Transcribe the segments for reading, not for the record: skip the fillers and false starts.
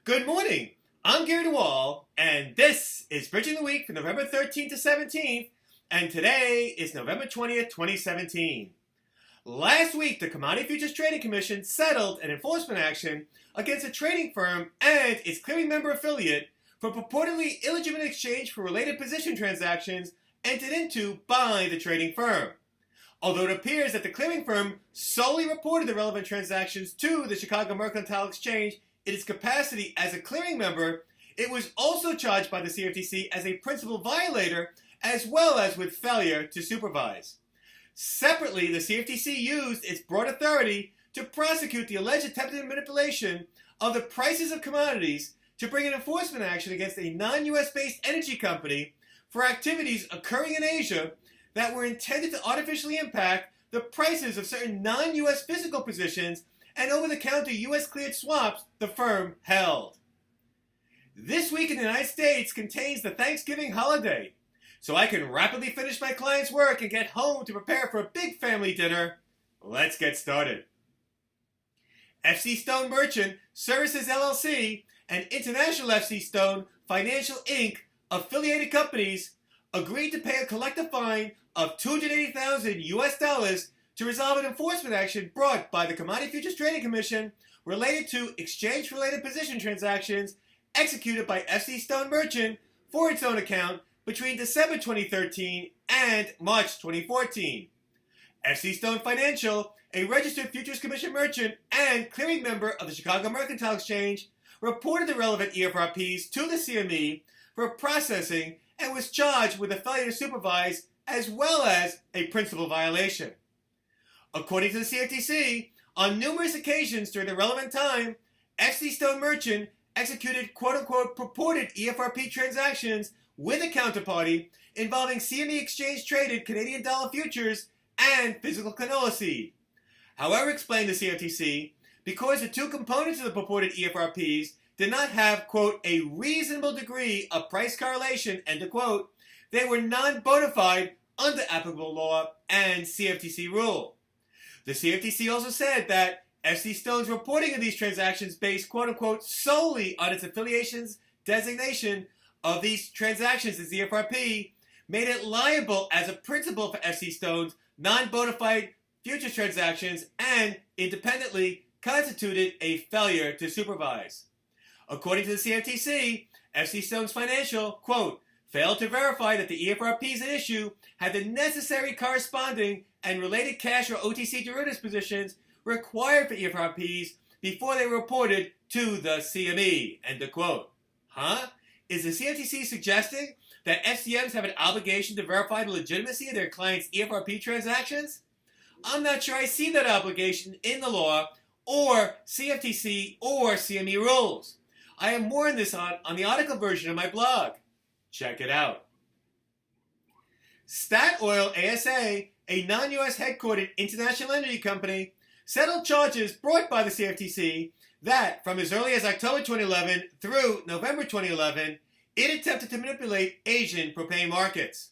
Good morning. I'm Gary DeWaal, and this is Bridging the Week from November 13th to 17th, and today is November 20th, 2017. Last week, the Commodity Futures Trading Commission settled an enforcement action against a trading firm and its clearing member affiliate for purportedly illegitimate exchange for related position transactions entered into by the trading firm. Although it appears that the clearing firm solely reported the relevant transactions to the Chicago Mercantile Exchange in its capacity as a clearing member, it was also charged by the CFTC as a principal violator, as well as with failure to supervise. Separately, the CFTC used its broad authority to prosecute the alleged attempted manipulation of the prices of commodities to bring an enforcement action against a non-US based energy company for activities occurring in Asia that were intended to artificially impact the prices of certain non-US physical positions and over-the-counter U.S. cleared swaps the firm held. This week in the United States contains the Thanksgiving holiday, so I can rapidly finish my client's work and get home to prepare for a big family dinner. Let's get started. FC Stone Merchant Services LLC and International FC Stone Financial Inc. affiliated companies agreed to pay a collective fine of $280,000 US to resolve an enforcement action brought by the Commodity Futures Trading Commission related to exchange-related position transactions executed by FC Stone Merchant for its own account between December 2013 and March 2014. FC Stone Financial, a registered Futures Commission merchant and clearing member of the Chicago Mercantile Exchange, reported the relevant EFRPs to the CME for processing and was charged with a failure to supervise as well as a principal violation. According to the CFTC, on numerous occasions during the relevant time, FC Stone Merchant executed quote-unquote purported EFRP transactions with a counterparty involving CME exchange-traded Canadian dollar futures and physical canola seed. However, explained the CFTC, because the two components of the purported EFRPs did not have, quote, a reasonable degree of price correlation, end of quote, they were non-bona fide under applicable law and CFTC rule. The CFTC also said that FC Stone's reporting of these transactions based, quote-unquote, solely on its affiliation's designation of these transactions as EFRP made it liable as a principal for FC Stone's non-bona fide futures transactions and independently constituted a failure to supervise. According to the CFTC, FC Stone's Financial, quote, failed to verify that the EFRPs at issue had the necessary corresponding and related cash or OTC derivatives positions required for EFRPs before they were reported to the CME, end of quote. Huh? Is the CFTC suggesting that FCMs have an obligation to verify the legitimacy of their clients' EFRP transactions? I'm not sure I see that obligation in the law or CFTC or CME rules. I have more on this on the article version of my blog. Check it out. Statoil ASA, a non-U.S. headquartered international energy company, settled charges brought by the CFTC that, from as early as October 2011 through November 2011, it attempted to manipulate Asian propane markets.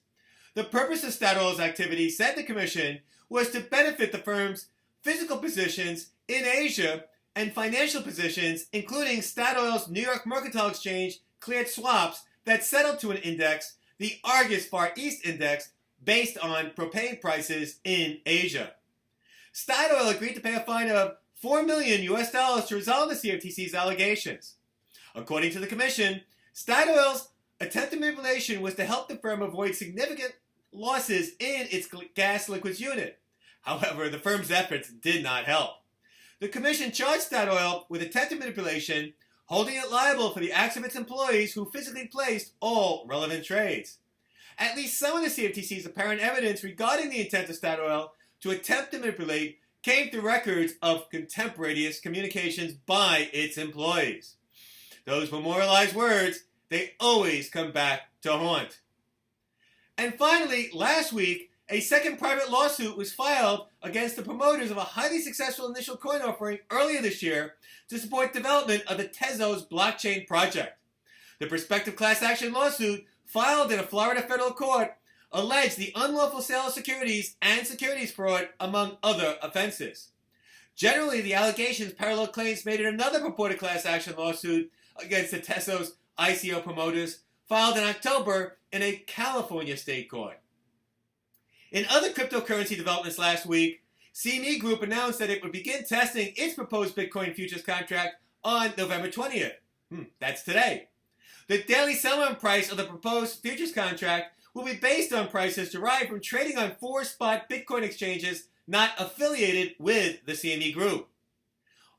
The purpose of Statoil's activity, said the Commission, was to benefit the firm's physical positions in Asia and financial positions, including Statoil's New York Mercantile Exchange cleared swaps that settled to an index, the Argus Far East Index, based on propane prices in Asia. Statoil agreed to pay a fine of $4 million US to resolve the CFTC's allegations. According to the Commission, Statoil's attempted manipulation was to help the firm avoid significant losses in its gas liquids unit. However, the firm's efforts did not help. The Commission charged Statoil with attempted manipulation, holding it liable for the acts of its employees who physically placed all relevant trades. At least some of the CFTC's apparent evidence regarding the intent of Statoil to attempt to manipulate came through records of contemporaneous communications by its employees. Those memorialized words, they always come back to haunt. And finally, last week, a second private lawsuit was filed against the promoters of a highly successful initial coin offering earlier this year to support development of the Tezos blockchain project. The prospective class action lawsuit, filed in a Florida federal court, alleged the unlawful sale of securities and securities fraud, among other offenses. Generally, the allegations parallel claims made in another purported class action lawsuit against the Tezos ICO promoters filed in October in a California state court. In other cryptocurrency developments last week, CME Group announced that it would begin testing its proposed Bitcoin futures contract on November 20th. That's today. The daily settlement price of the proposed futures contract will be based on prices derived from trading on 4 spot Bitcoin exchanges not affiliated with the CME Group.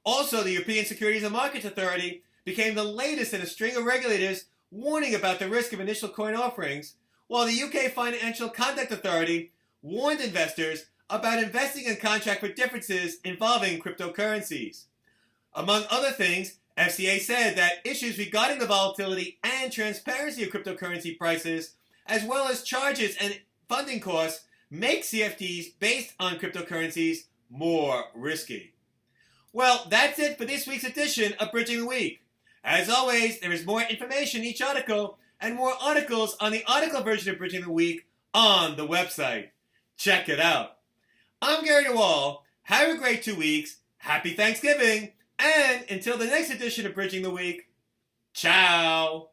Also, the European Securities and Markets Authority became the latest in a string of regulators warning about the risk of initial coin offerings, while the UK Financial Conduct Authority warned investors about investing in contracts with differences involving cryptocurrencies. Among other things, FCA said that issues regarding the volatility and transparency of cryptocurrency prices, as well as charges and funding costs, make CFDs based on cryptocurrencies more risky. Well, that's it for this week's edition of Bridging the Week. As always, there is more information in each article and more articles on the article version of Bridging the Week on the website. Check it out. I'm Gary DeWaal. Have a great 2 weeks. Happy Thanksgiving. And until the next edition of Bridging the Week, ciao.